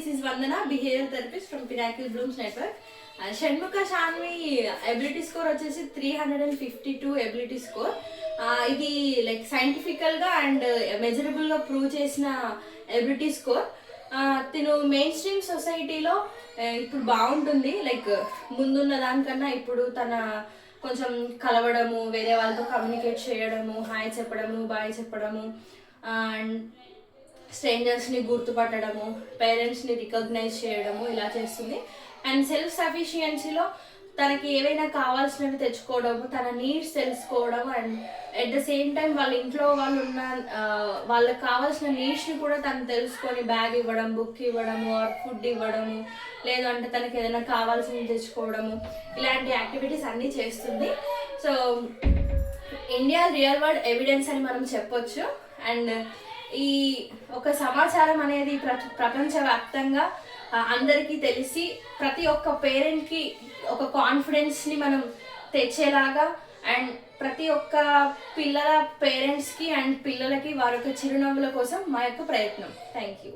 This is Vandana, behaviour therapist from Pinnacle Bloom's network. Shanmukha Shanvi ability score వచ్చేసి 352 ability score. ఇది like సైంటిఫికల్గా and మెజరబుల్గా prove చేసిన ability score. తిను main stream సొసైటీలో ఇప్పుడు బాగుంటుంది. లైక్ ముందున్న దానికన్నా ఇప్పుడు తన కొంచెం కలవడము, వేరే వాళ్ళతో కమ్యూనికేట్ చేయడము, హాయ్ చెప్పడము, బాయ్ చెప్పడము, అండ్ స్ట్రేంజర్స్ని గుర్తుపట్టడము, పేరెంట్స్ని రికగ్నైజ్ చేయడము ఇలా చేస్తుంది. అండ్ సెల్ఫ్ సఫిషియన్సీలో తనకి ఏవైనా కావాల్సినవి తెచ్చుకోవడము, తన నీడ్స్ తెలుసుకోవడం, and at the same time వాళ్ళ ఇంట్లో వాళ్ళు ఉన్న వాళ్ళకి కావాల్సిన నీడ్స్ని కూడా తను తెలుసుకొని బ్యాగ్ ఇవ్వడం, బుక్ ఇవ్వడము, ఆర్ ఫుడ్ ఇవ్వడము, లేదు అంటే తనకి ఏదైనా కావాల్సినవి తెచ్చుకోవడము, ఇలాంటి యాక్టివిటీస్ అన్నీ చేస్తుంది. So India real world evidence అని మనం చెప్పొచ్చు. అండ్ ఈ ఒక సమాచారం అనేది ప్రపంచవ్యాప్తంగా అందరికీ తెలిసి ప్రతి ఒక్క పేరెంట్కి ఒక కాన్ఫిడెన్స్ని మనం తెచ్చేలాగా, అండ్ ప్రతి ఒక్క పిల్లల పేరెంట్స్కి అండ్ పిల్లలకి వారి యొక్క చిరునవ్వుల కోసం మా యొక్క ప్రయత్నం. Thank you.